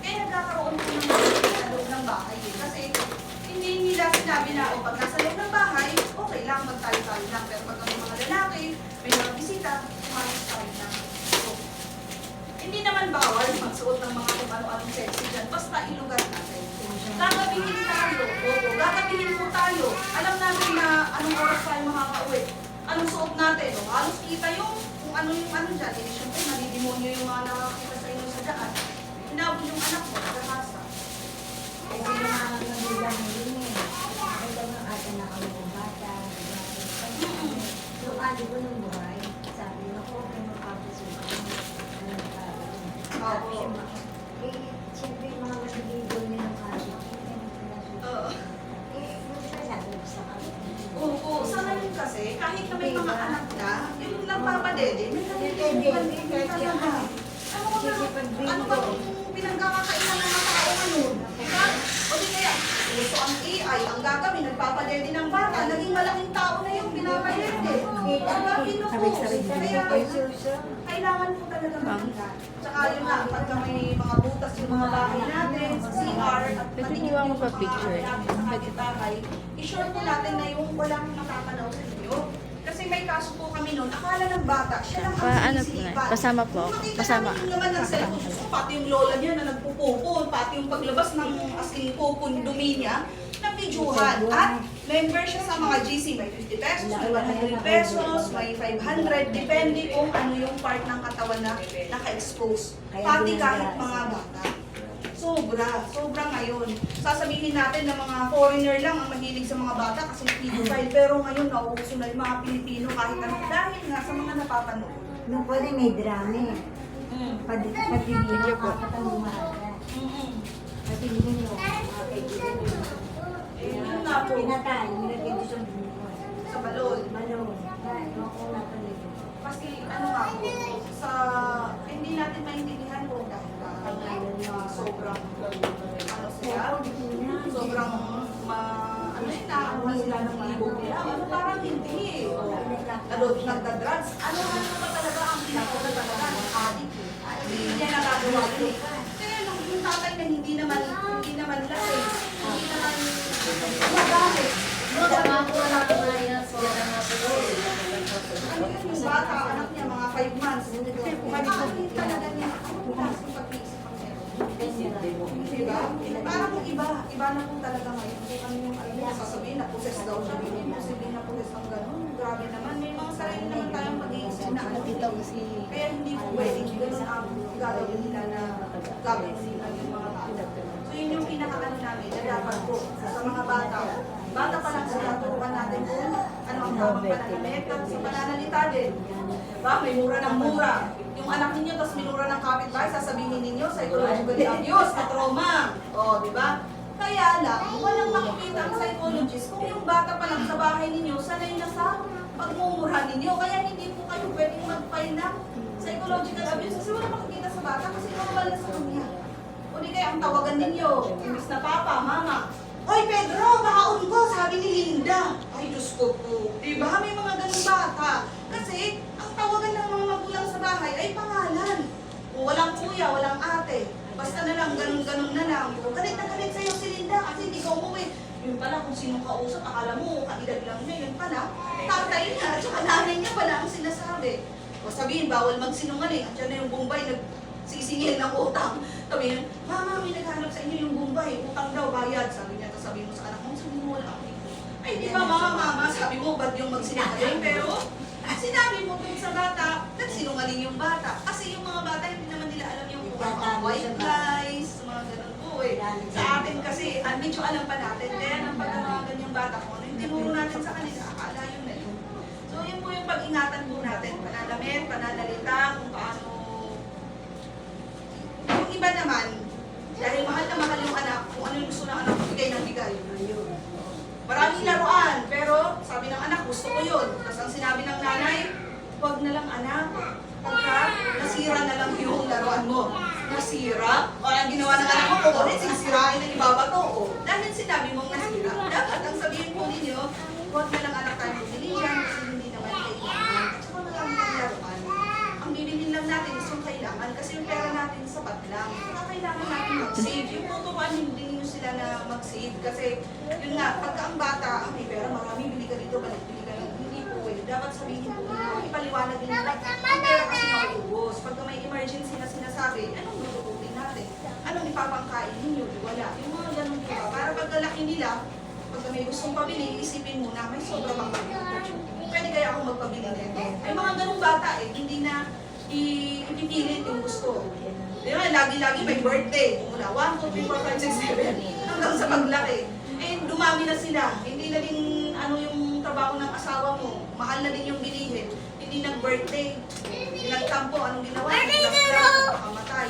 Kaya nagkakaroon po ng sa loob ng bahay. Kasi hindi nila sinabi na, o pag nasa loob ng bahay, okay lang, magtayo-tayo lang. Pero pag may mga lalaki, may mga bisita, umayos tayo na. So, hindi naman bawal magsuot ng mga kung ano-anong sexy dyan. Basta ilugan natin. Gagabihin tayo. Oo, gagabihin po tayo. Alam natin na anong oras tayo makakauwi. Anong suot natin. O, halos kita yung kung ano yung ano dyan. Eh, syempre, nalidemonyo yung mga nakakita sa inyo sa daan. Hinabol yung anak mo, nagkakasa. Kasi yung mga magulang din ay daw ng ata na ang mga bata. Yung ate ko nung buhay, sabi niya, ako okay magpapasukan. Siyempre yung mga masigigol niya ng ate ko, Oo. yung sasabi sa kanya. Oo, sa ngayon kasi, kahit na may mga anak na, yung nagpapadede, may nalilimutan din talaga. Ano ba kung pinagkakainan ng mga tao ngayon? Diba? O di kaya, uso ang AI, ang gagawin, nagpapadede ng bata, naging malaking tao na yung pinapadede. Diba? Pinupost. Kaya, kailangan po talaga mag-ingat. Tsaka yun na, pagka may mga butas yung mga bahay natin, sa CR, at Pwede mo pa picture. bahay, i-short po natin na yung walang makapanaw sa inyo. Kasi may kaso po kami noon, akala ng bata, siya lang ang Ano po sinisipan. na, pasama po. Kung makita Pasama. namin yung laman ng cellphone, so, pati yung lola niya na nagpupupon, pati yung paglabas ng asking pupon, dumi niya, na-videohan. At member siya sa mga GC, may 50 pesos, may 100 pesos, may 500, depende kung ano yung part ng katawan na naka-expose. Pati kahit mga bata. Sobra ngayon. Sasabihin natin na mga foreigner lang ang mahilig sa mga bata kasi pedophile. Pero ngayon, nauuso na yung mga Pilipino kahit ano. Dahil nga sa mga napapanood. Nung pwede may drama eh. Pagdibino po. ang katangumaga. Pagdibino ang kaibigan nyo. Eh, yun nga po. Pinatay, nilagay doon sa buko. Sa balon. Balon. Ewan ko na pala. Kasi ano nga po, hindi natin maintindihan po dahil sobrang sobrang ano yun, nakakuha sila ng libog nila. Ano parang hindi eh. Nagda-drugs. Ano ba talaga ang pinakuna talaga ng adik eh. Hindi niya nagagawa yun eh. Kaya yung tatay na hindi naman lasing, hindi naman magamit. Tama po na po na yan. So, yung bata, anak niya, mga 5 months. Ano talaga niya? Ano po lang yung pag-iisip ang meron? Diba? Parang iba na po talaga ngayon. Kung ano yung alam niya, sasabihin na possess daw siya. Hindi po sabihin na possess ang gano'n. Grabe naman. May mga sarili naman tayong pag-iisip na ano. Kaya hindi po pwedeng gano'n ang gagawin nila na gagawin nila yung mga bata. So yun yung pinaka-ano namin na dapat po sa mga bata. Bata pa lang sila, turuan natin kung ano ang tamang pananamit sa pananalita din. Diba? May mura ng mura. Yung anak ninyo, tapos minura ng kapitbahay, sasabihin ninyo, psychologically abuse, na trauma. O, di ba? Kaya lang, walang makikita ang psychologist kung yung bata pa lang sa bahay ninyo, sanay na sa pagmumura ninyo. Kaya hindi po kayo pwedeng mag-file ng psychological abuse kasi wala makikita sa bata kasi normal na sa kanya. O di kaya ang tawagan ninyo, imbis na papa, mama, Hoy Pedro, baon ko, sabi ni Linda. Ay, Diyos ko po. Diba? May mga ganung bata. Kasi, ang tawagan ng mga magulang sa bahay ay pangalan. Kung walang kuya, walang ate. Basta na lang, ganun-ganun na lang. Galit na galit sa'yo si Linda kasi hindi ka umuwi. Yun pala, kung sinong kausap, akala mo, kaedad lang niya. Yun pala, tatay niya, at saka nanay niya pala ang sinasabi. O sabihin, bawal magsinungaling. Andiyan na yung Bombay, nagsisingil ng utang. Sabihin, Mama, may naghanap sa inyo yung Bombay. Utang daw, bayad. Sabi niya, tapos sabi mo sa anak mo, sabi mo, wala ako. Ay, di ba, mama, sabi mo, ba't yung magsinungaling? Pero, sinabi mo dun sa bata, nagsinungaling yung bata. Kasi yung mga bata, hindi naman nila alam yung mga white lies, mga ganun po eh. Sa atin kasi, medyo alam pa natin. Kaya nang pag mga ganyang bata ko, ano yung tinuro natin sa kanila, akala yun na yun. So, yun po yung pag-ingatan po natin. Pananamit, pananalita, kung paano. Yung iba naman, dahil mahal na mahal yung anak, kung ano yung gusto ng anak, bigay ng bigay. Maraming laruan, pero sabi ng anak, gusto ko yun. Tapos ang sinabi ng nanay, huwag na lang anak, pagka nasira na lang yung laruan mo. Nasira? O ang ginawa ng anak mo, kukunin, sisirain na ibabato. O, dahil sinabi mong nasira, dapat ang sabihin po ninyo, huwag na lang anak tayo magbili yan, kasi hindi naman kailangan. At saka maraming laruan. Ang bibilin lang natin is yung kailangan, kasi yung pera natin sapat lang. Kaya kailangan natin mag-save. Yung tuturuan hindi ninyo sila na mag-save. Kasi yun nga, pagka ang bata, may pera, marami, bili ka dito, bili ka lang. Hindi po eh. Dapat sabihin po ninyo, ipaliwanag din nila. Ang pera kasi nauubos. Pagka may emergency na sinasabi, anong lulutuin natin? Anong ipapangkain ninyo? Wala. Yung mga ganun po ba? Para pagkalaki nila, pagka may gustong pabili, isipin muna, may sobra bang pabili. Pwede kaya akong magpabili nito. Ay mga ganung bata eh, hindi na ipipilit yung gusto. Di ba, lagi-lagi may birthday. Mula 1, 2, 3, 4, 5, 6, 7, hanggang sa paglaki. Eh, dumami na sila. Hindi na din ano yung trabaho ng asawa mo. Mahal na din yung bilihin. Hindi nag-birthday. Hindi nagtampo. Anong ginawa? Nagpakamatay.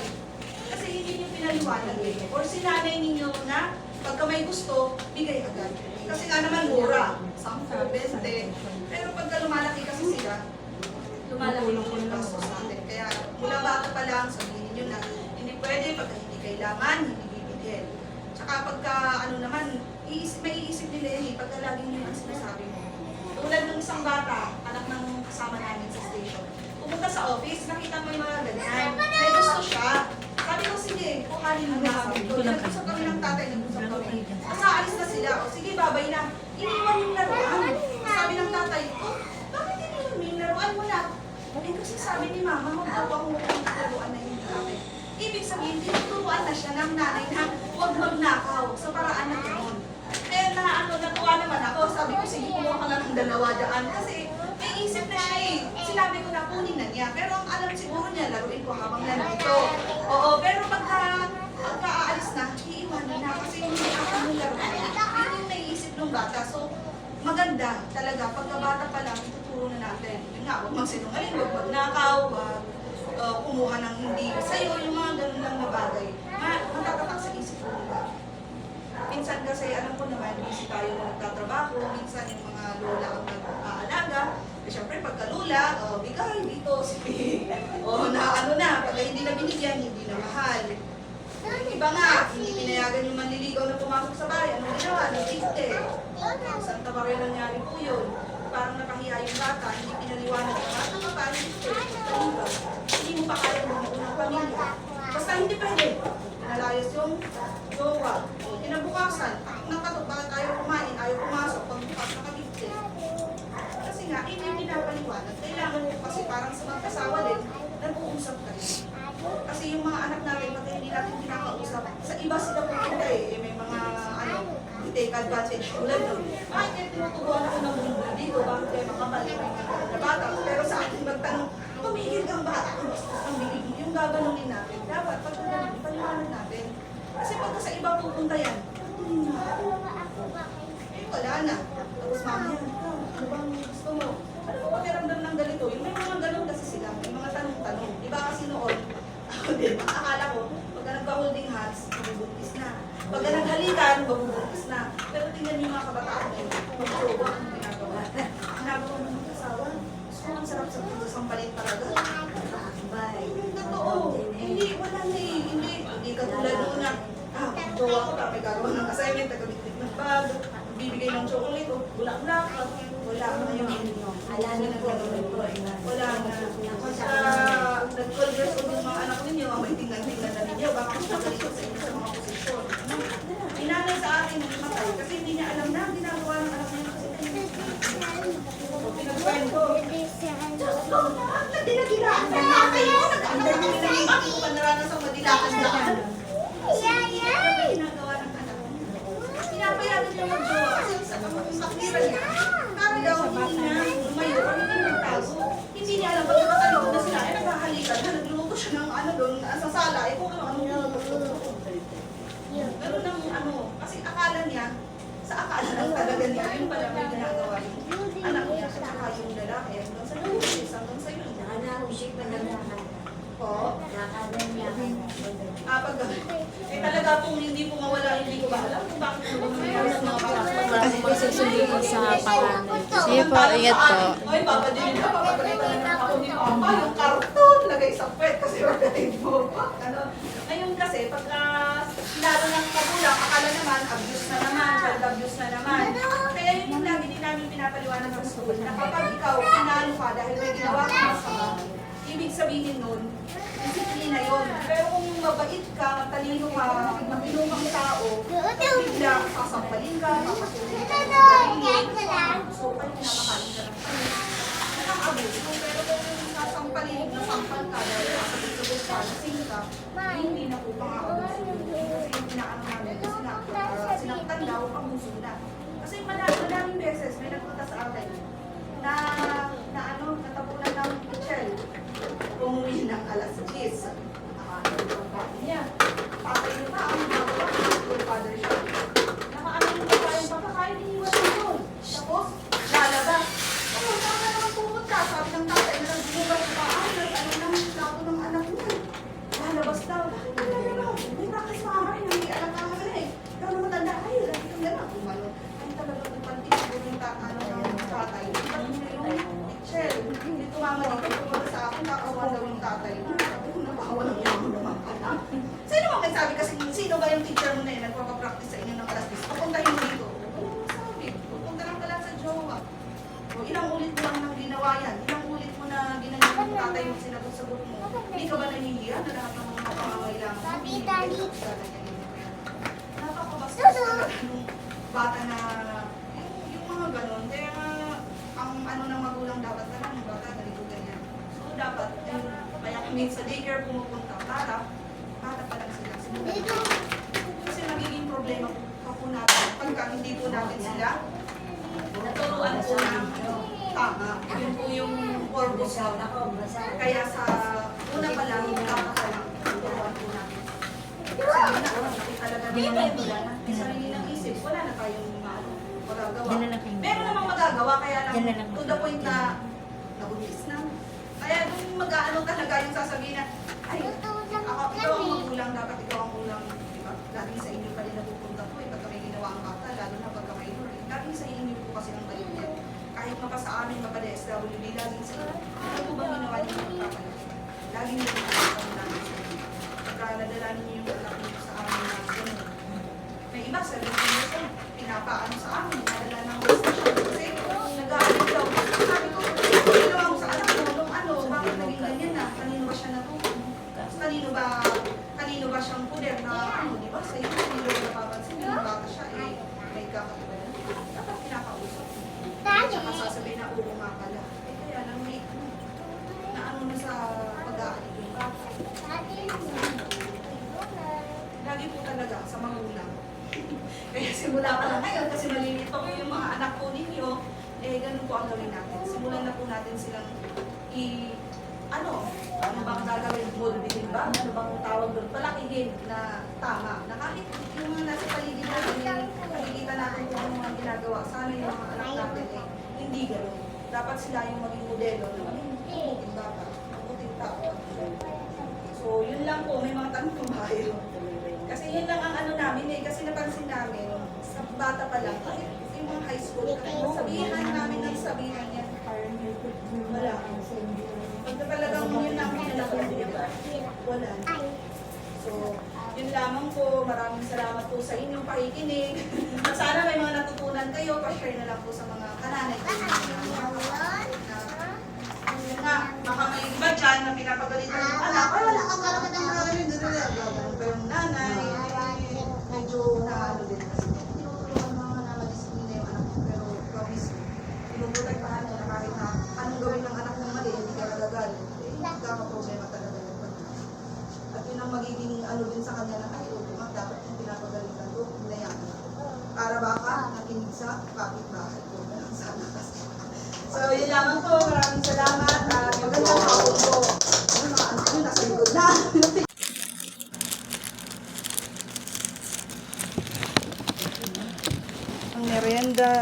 Kasi hindi niyo pinaliwanag eh. Or sinanay ninyo na pagka may gusto, bigay agad. Kasi nga naman mura. 10, 20. Pero pagka lumalaki kasi sila, lumalaki yung gastos natin. Kaya mula bata pa lang, sabihin niyo na hindi pwede pagka hindi kailangan, hindi bibigyan. Tsaka pagka ano naman, may iisip nila yan eh, pagka laging yun ang sinasabi mo. Tulad ng isang bata, anak ng kasama namin sa station. Pumunta sa office, nakita mo yung mga ganyan. May gusto siya. Sabi ko, sige, kuhanin mo na. Sabi ko, nag-usap kami ng tatay, nag-usap kami. Tapos aalis na sila. O sige, babay na. Iniwan yung laruan. Sabi ng tatay, oh, bakit iniwan mo yung laruan mo na? Eh, kasi sabi ni mama, magpapang mo yung laruan na yung tatay. Ibig sabihin, tinuturuan na siya ng nanay na huwag magnakaw sa paraan na gano'n. Eh, natuwa naman ako. Sabi ko, sige, kumuha ka lang ng dalawa dyan. Kasi may isip na siya eh. Sinabi ko na kunin na niya. Pero ang alam siguro niya, laruin ko habang nandito. Oo, pero pagka aalis na, iiwanin na. Kasi hindi ako yung laruin. Yun yung naiisip ng bata. So, maganda talaga. Pagka bata pa lang, ituturo na natin. Yun nga, huwag magsinungaling, huwag magnakaw, huwag kumuha ng hindi sa'yo, yung mga ganun lang na bagay. Matatatak sa isip ko nila. Minsan kasi, alam ko naman, busy tayo na nagtatrabaho, minsan yung mga lola ang nag-aalaga. Eh, syempre, pagka lola, bigay dito, sige. Na ano na, pagka hindi na binigyan, hindi na mahal. Yung iba nga, hindi pinayagan yung manliligaw na pumasok sa bahay. Anong ginawa? Nag-tinte. Santa Maria nangyari po yun. Parang napahiya yung bata, hindi pinaliwanag ang bata. Paano ito? Hindi mo pa kaya mo ng pamilya. Basta hindi pwede. Nalayas yung jowa. Kinabukasan, nakatok, bakit ayaw kumain, ayaw pumasok, pagbukas nakabigti. Kasi nga, hindi pinapaliwanag. Kailangan mo take advantage tulad nun. Bakit kaya tinutubuan ako ng bulbul dito? Bakit kaya makabalik na bata? Pero sa ating magtanong, tumigil kang bata. Ang bigig yung gaganungin natin. Dapat, pag ganun, paliwanag natin. Kasi pagka sa iba pupunta yan, eh wala na. Tapos mamaya, ano bang gusto mo? Ano ba pakiramdam ng ganito? Yung may mga ganun kasi sila, may mga tanong-tanong. Iba kasi noon, ako din, akala ko, pagka nagpa-holding hands, mabubuntis na. Pagka naghalikan, mabubuntis na. Pero tingnan yung mga kabataan ngayon, mag-proba ang ginagawa. Ginagawa ng mag-asawa. So, ang sarap sa puso, sampalin talaga. Totoo. Hindi, wala na eh. Hindi katulad noon na, jowa ko, may gagawa ng assignment, tagabitbit ng bag, bibigay ng chocolate, o bulak-bulak. Wala na yung Ala na po. wala na. Sa nag-12 years old yung mga anak ninyo, may tingnan-tingnan na ninyo, baka mas magaling sa inyo sa mga posisyon. May nanay sa akin nagmatay kasi hindi niya alam na ang ginagawa ng anak niya kasi pinagkwento. Nagdilagilaan na tatay mo, nag-aantay mo na yung bakit ko pa naranas ang madilakan na ka. Kasi hindi niya alam ang ginagawa ng anak niya. Pinapayagan niya mag-jowa kasi sa makira niya. Para daw hindi na lumayo o hindi nagtago. Hindi niya alam pag nakatalikod na sila, ay naghahalikan na nagluluto siya ng ano doon sa sala, eh kung ano Ganun ang ano, kasi akala niya, sa akala lang talaga niya, yung pala may ginagawa yung anak niya, at saka yung lalaki, hanggang sa nalusis, hanggang sa yun. Nakausip pa lang Po, Nakaganyan. pag eh talaga pong hindi po mawala, hindi ko ba alam kung bakit po nangyayari sa mga bata. Pagsusunod ko sa panganay. Sige po, ingat po. Ay, papadilin na, papagalitan na ako ni Papa, yung karton, lagay sa puwet kasi magaling mo. Ano? Ngayon kasi, pagka lalo ng magulang, akala naman, abuse na naman, child abuse na naman. Kaya yun yung lagi din namin pinapaliwanag ng school, na kapag ikaw, pinalo ka dahil may ginawa ka masama, ibig sabihin nun, disiplina yun. Pero kung mabait ka, matalino ka, matino kang tao, bigla sasampalin ka, papasukin ka, so kayo pinapakain ka ng panin. Nakaka-abuso, pero kung sasampalin, nasampal ka, dahil nakasabit-sabit ka, lasing ka, hindi na po pang-abuso. Kasi yung pinaano namin, sinaktan daw, abuso na. Kasi madaming beses, may nagpunta sa akin, na natapunan ng pichel. Umuwi ng alas 10. Ang bata niya. Patay na pa, ang magawa, school father siya. Nakaano yung babae, papakain, iniwan na yun. Tapos, lalabas. Ano, saan ka naman pumunta? Sabi ng tatay na lang bumubat sa bahay. Ano naman yung plato ng anak niya. Lalabas daw. Bakit ka na lang? May practice pa kami, hindi alam ka kami eh. Pero na matanda, ay, lagi kang gano'n. Kumano, ay talaga yung pantis ko yung tatay. Ba't niya yung pichel? Hindi tumama dito, pumunta sa akin, kakawan daw yung tatay. Sabi ko, napahawa lang yung mga naman anak. Sino mo may sabi kasi, sino ba yung teacher mo na yun, nagpapapractice sa inyo ng alas 10? Papuntahin mo dito. Ano mo sabi? Pupunta lang pala sa jowa. O, ilang ulit mo lang nang ginawa yan? Ilang ulit mo na ginanyan yung tatay mo, sinagot-sagot mo? Hindi ka ba nahihiya na lahat ng mga pangangailangan mo? Hindi ka napakabastos talaga nung bata na, yung mga ganon. Kaya nga, ang ano ng magulang dapat na lang, yung bata ganito ganyan. So, dapat, kaya kami sa daycare pumupunta para pa lang sila. Kasi magiging problema pa po natin pagka hindi po natin sila naturuan po ng tama. Yun po yung purpose ko. Kaya sa una pa lang, dapat pa lang naturuan po natin. Kasi yun na, talaga naman wala na. May sarili ng isip, wala na tayong magagawa. Meron namang magagawa, kaya lang to the point na nabuntis na. Kaya nung mag-aano talaga yung sasabihin na, ay, ako, ikaw ang magulang, dapat ikaw ang ulang, diba? Lagi sa inyo pa rin napupunta po, pagka may ginawa ang bata, lalo na pagka may inor. Lagi sa inyo po kasi ng balikin. Kahit mapa sa amin, mapa SWB, laging sa inyo. Ano po bang ginawa niyo ng magpapalaki? Laging nyo po kami namin sa inyo. Pagka nadala niyo yung anak niyo sa amin na gano'n. May iba, 17 years old, pinapaano sa amin, nadala ng station. Kasi nag-aalit daw. Sabi ko, ginawa mo sa anak mo, nung ano, bakit naging ganyan na? Kanino ba siya natuto? Kanino ba siyang puder na ano, di ba? Sa iyo, kanino ba napapansin? Yung bata siya, eh, may kakatabalan. Dapat pinakausap. Tsaka sasabihin na, oo nga pala. Eh, kaya lang may na ano na sa pag-aalit yung bata. Lagi po talaga sa magulang. Kaya simula pa lang ngayon kasi maliliit pa po yung mga anak po ninyo, eh ganun po ang gawin natin. Simulan na po natin silang ano bang gagawin? Molding ba? Ano bang tawag doon? Palakihin na tama. Na kahit yung mga nasa paligid natin, nakikita natin kung ano mga ginagawa. Sana yung mga anak natin eh, hindi ganun. Dapat sila yung maging modelo na maging mabuting bata, mabuting tao. So, yun lang po. May mga tanong tayo. Kasi yun lang ang ano namin eh. Kasi napansin namin, sa bata pa lang, kahit yung mga high school, sabihan namin ng sabihan yan. Wala. Pagka talagang yun namin nalaman niya, wala. So, yun lamang po. Maraming salamat po sa inyong pakikinig. At sana may mga natutunan kayo. Pa-share na lang po sa mga kananay ko. Yun nga, baka may iba dyan na pinapagalitan yung anak. Ay, wala kang karapat ng mga gano'n. Pero yung nanay, medyo naano din. Kasi tinutulungan mga nalagismin na yung anak ko. Pero promise, tinuprotektahan niya na kahit na anong gawin ng anak ng mali, hindi ka nagagalit. Eh, magkakaproblema talaga yun. At yun ang magiging ano din sa kanya na, ay, nga, dapat yung pinapagalitan ko, hinayan ko. Para baka nakinig sa kapitbahay ko. Sana kasi. So, yun lamang po. Maraming salamat. At magandang hapon po. Ano, mga anak nyo, nasa likod na. Ang merienda.